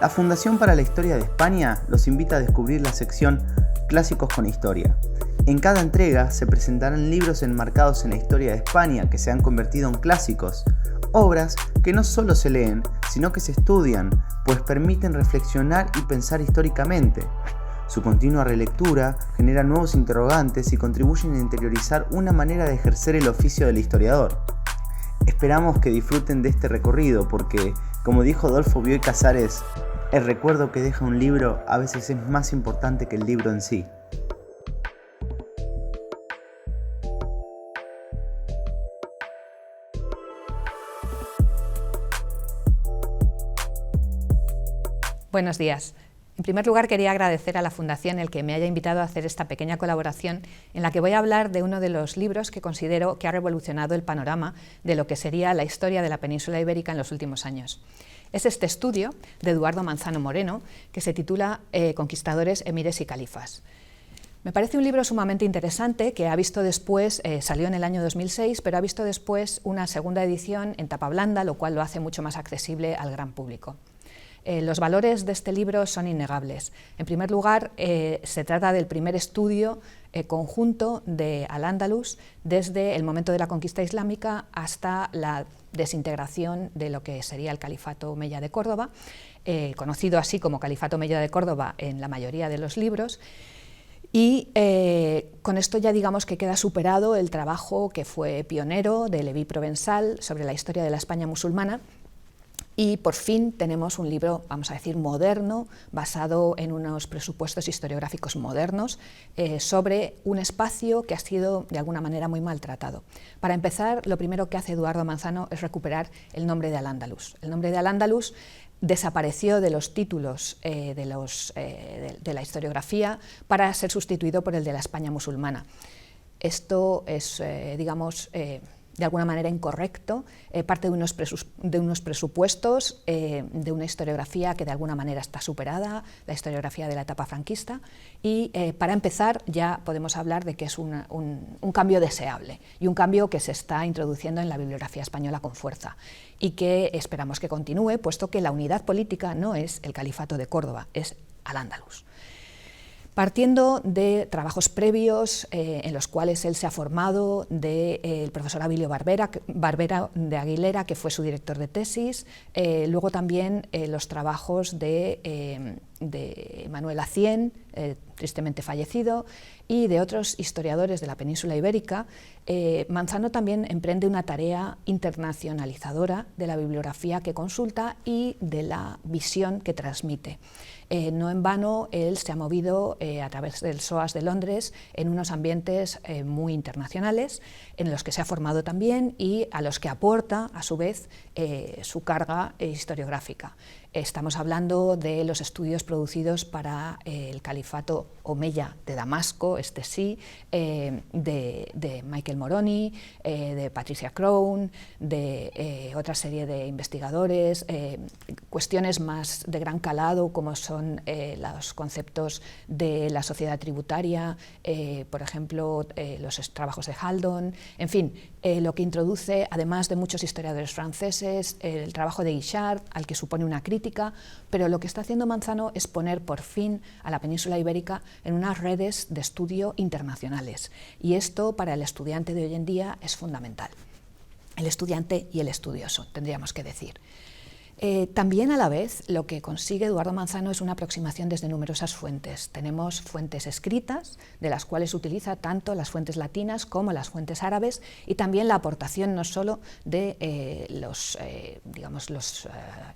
La Fundación para la Historia de España los invita a descubrir la sección Clásicos con Historia. En cada entrega se presentarán libros enmarcados en la historia de España que se han convertido en clásicos, obras que no solo se leen, sino que se estudian, pues permiten reflexionar y pensar históricamente. Su continua relectura genera nuevos interrogantes y contribuyen a interiorizar una manera de ejercer el oficio del historiador. Esperamos que disfruten de este recorrido porque, como dijo Adolfo Bioy Casares, el recuerdo que deja un libro a veces es más importante que el libro en sí. Buenos días. En primer lugar, quería agradecer a la Fundación el que me haya invitado a hacer esta pequeña colaboración en la que voy a hablar de uno de los libros que considero que ha revolucionado el panorama de lo que sería la historia de la península ibérica en los últimos años. Es este estudio de Eduardo Manzano Moreno, que se titula Conquistadores, Emires y Califas. Me parece un libro sumamente interesante que ha visto después, salió en el año 2006, pero ha visto después una segunda edición en tapa blanda, lo cual lo hace mucho más accesible al gran público. Los valores de este libro son innegables. En primer lugar, se trata del primer estudio conjunto de Al-Ándalus desde el momento de la conquista islámica hasta la desintegración de lo que sería el Califato Omeya de Córdoba, conocido así como Califato Omeya de Córdoba en la mayoría de los libros. Y con esto ya digamos que queda superado el trabajo que fue pionero de Leví Provenzal sobre la historia de la España musulmana. Y por fin tenemos un libro, vamos a decir, moderno, basado en unos presupuestos historiográficos modernos, sobre un espacio que ha sido de alguna manera muy maltratado. Para empezar, lo primero que hace Eduardo Manzano es recuperar el nombre de Al-Ándalus. El nombre de Al-Ándalus desapareció de los títulos de la historiografía para ser sustituido por el de la España musulmana. Esto es, digamos, de alguna manera incorrecto, parte de unos presupuestos, de una historiografía que de alguna manera está superada, la historiografía de la etapa franquista, y para empezar ya podemos hablar de que es un cambio deseable y un cambio que se está introduciendo en la bibliografía española con fuerza y que esperamos que continúe, puesto que la unidad política no es el Califato de Córdoba, es Al-Ándalus. Partiendo de trabajos previos en los cuales él se ha formado, del profesor Abilio Barbera de Aguilera, que fue su director de tesis, luego también los trabajos de Manuel Acién, tristemente fallecido, y de otros historiadores de la península ibérica, Manzano también emprende una tarea internacionalizadora de la bibliografía que consulta y de la visión que transmite. No en vano, él se ha movido a través del SOAS de Londres en unos ambientes muy internacionales, en los que se ha formado también y a los que aporta, a su vez, su carga historiográfica. Estamos hablando de los estudios producidos para el Califato Omeya de Damasco, este sí, de Michael Moroni, de Patricia Crone, de otra serie de investigadores, cuestiones más de gran calado como son los conceptos de la sociedad tributaria, por ejemplo, los trabajos de Haldon, en fin, lo que introduce, además de muchos historiadores franceses, el trabajo de Guichard, al que supone una crítica, pero lo que está haciendo Manzano es poner por fin a la península ibérica en unas redes de estudio internacionales, y esto para el estudiante de hoy en día es fundamental. El estudiante y el estudioso, tendríamos que decir. También a la vez lo que consigue Eduardo Manzano es una aproximación desde numerosas fuentes. Tenemos fuentes escritas, de las cuales utiliza tanto las fuentes latinas como las fuentes árabes, y también la aportación no solo de los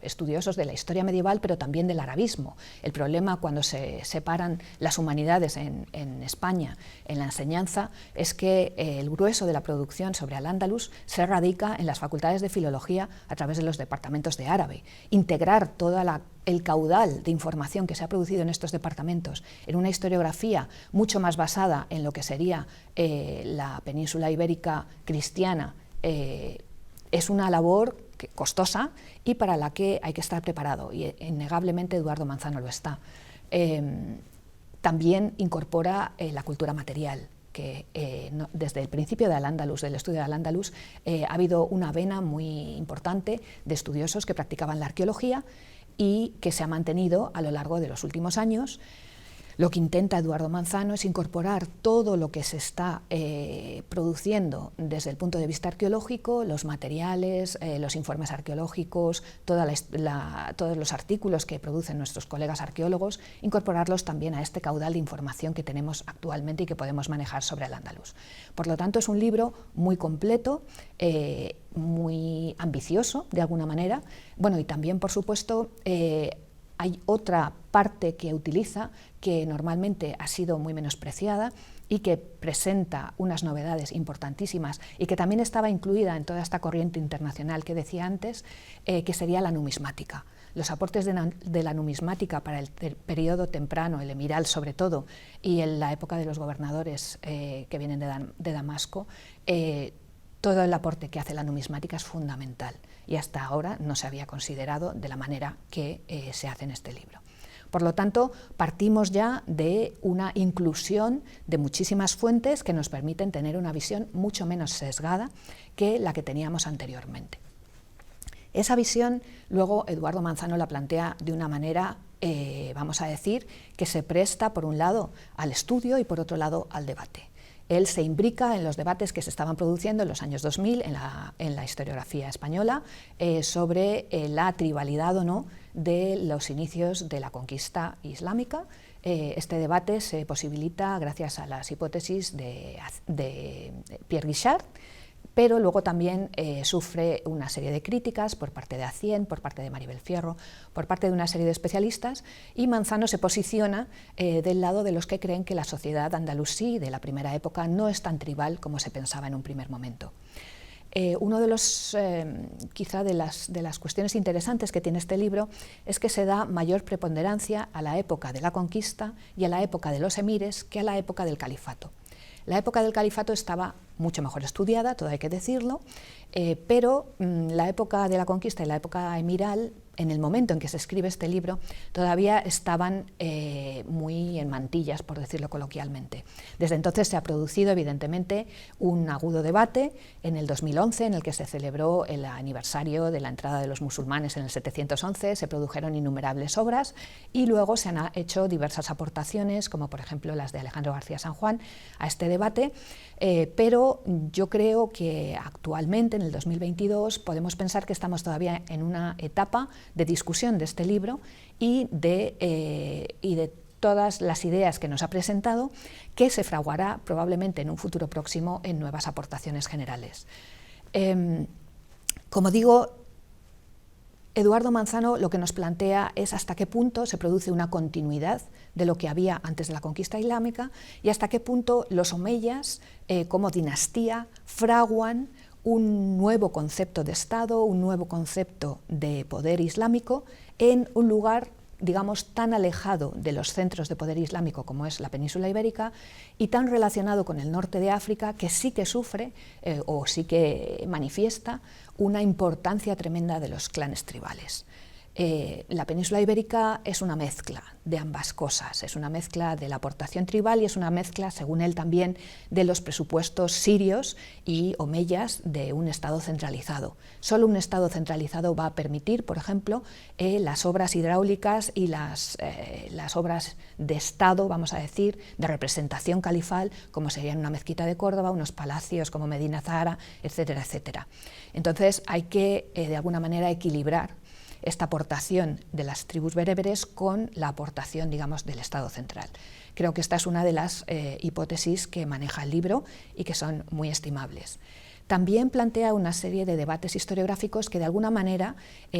estudiosos de la historia medieval, pero también del arabismo. El problema cuando se separan las humanidades en España en la enseñanza es que el grueso de la producción sobre Al-Ándalus se radica en las facultades de filología a través de los departamentos de árabe. Integrar todo el caudal de información que se ha producido en estos departamentos en una historiografía mucho más basada en lo que sería la península ibérica cristiana es una labor costosa y para la que hay que estar preparado, y innegablemente Eduardo Manzano lo está. También incorpora la cultura material, que desde el principio de Al-Ándalus, del estudio de Al-Ándalus, ha habido una vena muy importante de estudiosos que practicaban la arqueología y que se ha mantenido a lo largo de los últimos años. Lo que intenta Eduardo Manzano es incorporar todo lo que se está produciendo desde el punto de vista arqueológico, los materiales, los informes arqueológicos, todos los artículos que producen nuestros colegas arqueólogos, incorporarlos también a este caudal de información que tenemos actualmente y que podemos manejar sobre Al-Ándalus. Por lo tanto, es un libro muy completo, muy ambicioso, de alguna manera. Bueno, y también, por supuesto, hay otra parte que utiliza que normalmente ha sido muy menospreciada y que presenta unas novedades importantísimas y que también estaba incluida en toda esta corriente internacional que decía antes, que sería la numismática. Los aportes de la numismática para el periodo temprano, el emiral sobre todo, y en la época de los gobernadores que vienen de Damasco, todo el aporte que hace la numismática es fundamental y hasta ahora no se había considerado de la manera que se hace en este libro. Por lo tanto, partimos ya de una inclusión de muchísimas fuentes que nos permiten tener una visión mucho menos sesgada que la que teníamos anteriormente. Esa visión, luego, Eduardo Manzano la plantea de una manera, vamos a decir, que se presta, por un lado, al estudio y, por otro lado, al debate. Él se imbrica en los debates que se estaban produciendo en los años 2000 en la historiografía española sobre la tribalidad o no de los inicios de la conquista islámica. Este debate se posibilita gracias a las hipótesis de Pierre Guichard, pero luego también sufre una serie de críticas por parte de Hacienda, por parte de Maribel Fierro, por parte de una serie de especialistas, y Manzano se posiciona del lado de los que creen que la sociedad andalusí de la primera época no es tan tribal como se pensaba en un primer momento. Uno de los, quizá de las cuestiones interesantes que tiene este libro es que se da mayor preponderancia a la época de la conquista y a la época de los emires que a la época del califato. La época del califato estaba mucho mejor estudiada, todo hay que decirlo, pero la época de la conquista y la época emiral, en el momento en que se escribe este libro, todavía estaban muy en mantillas, por decirlo coloquialmente. Desde entonces se ha producido, evidentemente, un agudo debate en el 2011, en el que se celebró el aniversario de la entrada de los musulmanes en el 711, se produjeron innumerables obras y luego se han hecho diversas aportaciones, como por ejemplo las de Alejandro García San Juan, a este debate, pero yo creo que actualmente, en el 2022, podemos pensar que estamos todavía en una etapa de discusión de este libro y de todas las ideas que nos ha presentado, que se fraguará probablemente en un futuro próximo en nuevas aportaciones generales. Como digo, Eduardo Manzano lo que nos plantea es hasta qué punto se produce una continuidad de lo que había antes de la conquista islámica y hasta qué punto los omeyas, como dinastía, fraguan un nuevo concepto de Estado, un nuevo concepto de poder islámico en un lugar, digamos, tan alejado de los centros de poder islámico como es la península ibérica y tan relacionado con el norte de África, que sí que sufre o sí que manifiesta una importancia tremenda de los clanes tribales. La península ibérica es una mezcla de ambas cosas, es una mezcla de la aportación tribal y es una mezcla, según él también, de los presupuestos sirios y omeyas de un Estado centralizado. Solo un Estado centralizado va a permitir, por ejemplo, las obras hidráulicas y las obras de Estado, vamos a decir, de representación califal, como serían una mezquita de Córdoba, unos palacios como Medina Zahara, etcétera, etcétera. Entonces hay que, de alguna manera, equilibrar esta aportación de las tribus bereberes con la aportación, digamos, del Estado central. Creo que esta es una de las hipótesis que maneja el libro y que son muy estimables. También plantea una serie de debates historiográficos que de alguna manera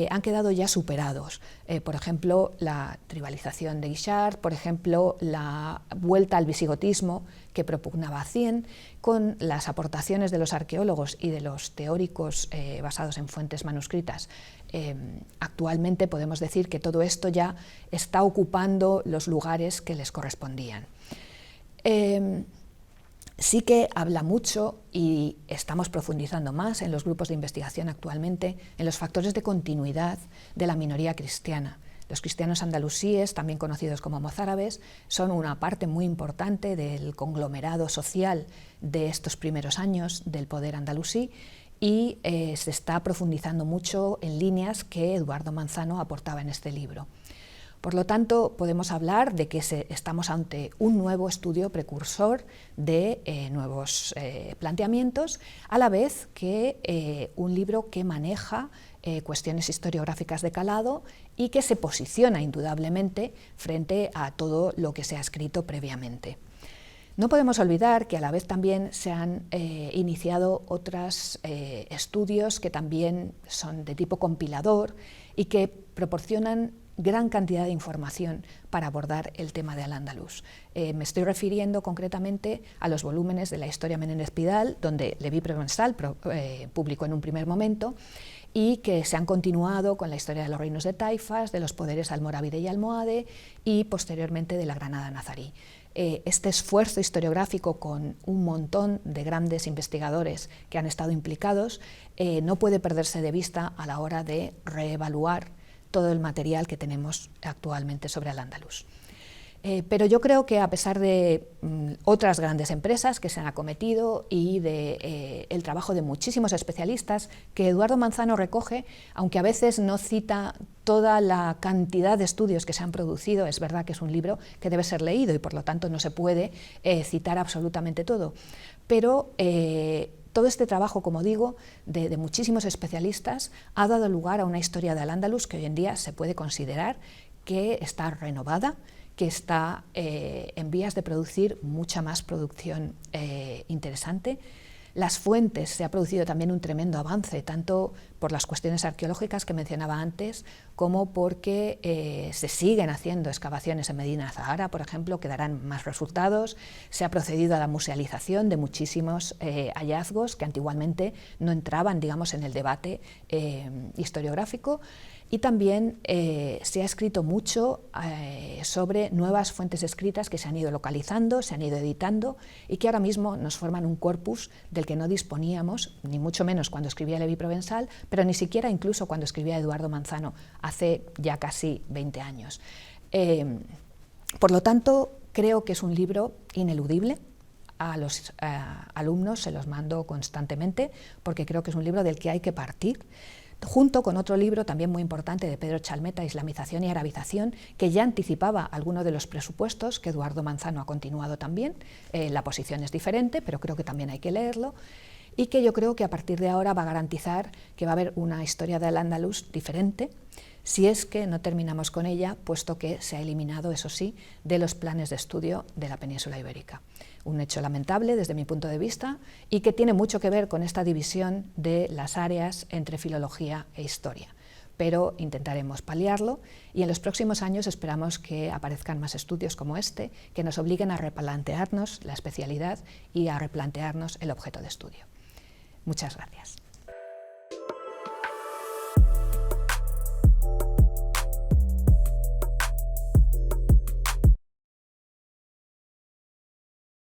han quedado ya superados. Por ejemplo, la tribalización de Guichard, por ejemplo, la vuelta al visigotismo que propugnaba Hacienda, con las aportaciones de los arqueólogos y de los teóricos basados en fuentes manuscritas. Actualmente podemos decir que todo esto ya está ocupando los lugares que les correspondían. Sí que habla mucho, y estamos profundizando más en los grupos de investigación actualmente, en los factores de continuidad de la minoría cristiana. Los cristianos andalusíes, también conocidos como mozárabes, son una parte muy importante del conglomerado social de estos primeros años del poder andalusí, y se está profundizando mucho en líneas que Eduardo Manzano aportaba en este libro. Por lo tanto, podemos hablar de que estamos ante un nuevo estudio precursor de nuevos planteamientos, a la vez que un libro que maneja cuestiones historiográficas de calado y que se posiciona indudablemente frente a todo lo que se ha escrito previamente. No podemos olvidar que a la vez también se han iniciado otros estudios que también son de tipo compilador y que proporcionan gran cantidad de información para abordar el tema de Al-Ándalus. Me estoy refiriendo concretamente a los volúmenes de la Historia Menéndez Pidal, donde Leví Provenzal publicó en un primer momento, y que se han continuado con la historia de los reinos de Taifas, de los poderes almorávide y almohade y posteriormente de la Granada nazarí. Este esfuerzo historiográfico con un montón de grandes investigadores que han estado implicados no puede perderse de vista a la hora de reevaluar todo el material que tenemos actualmente sobre Al-Ándalus. Pero yo creo que a pesar de otras grandes empresas que se han acometido y del trabajo de muchísimos especialistas que Eduardo Manzano recoge, aunque a veces no cita toda la cantidad de estudios que se han producido, es verdad que es un libro que debe ser leído y por lo tanto no se puede citar absolutamente todo, pero todo este trabajo, como digo, de muchísimos especialistas ha dado lugar a una historia de Al-Ándalus que hoy en día se puede considerar que está renovada, que está en vías de producir mucha más producción interesante. Las fuentes, se ha producido también un tremendo avance, tanto por las cuestiones arqueológicas que mencionaba antes, como porque se siguen haciendo excavaciones en Medina Zahara, por ejemplo, que darán más resultados. Se ha procedido a la musealización de muchísimos hallazgos que antiguamente no entraban, digamos, en el debate historiográfico. Y también se ha escrito mucho sobre nuevas fuentes escritas que se han ido localizando, se han ido editando y que ahora mismo nos forman un corpus del que no disponíamos, ni mucho menos cuando escribía Leví Provenzal, pero ni siquiera incluso cuando escribía Eduardo Manzano, hace ya casi 20 años. Por lo tanto, creo que es un libro ineludible. A los alumnos se los mando constantemente porque creo que es un libro del que hay que partir, junto con otro libro también muy importante de Pedro Chalmeta, Islamización y Arabización, que ya anticipaba algunos de los presupuestos que Eduardo Manzano ha continuado también. La posición es diferente, pero creo que también hay que leerlo, y que yo creo que a partir de ahora va a garantizar que va a haber una historia del Al-Ándalus diferente, si es que no terminamos con ella, puesto que se ha eliminado, eso sí, de los planes de estudio de la península ibérica. Un hecho lamentable desde mi punto de vista y que tiene mucho que ver con esta división de las áreas entre filología e historia. Pero intentaremos paliarlo y en los próximos años esperamos que aparezcan más estudios como este que nos obliguen a replantearnos la especialidad y a replantearnos el objeto de estudio. Muchas gracias.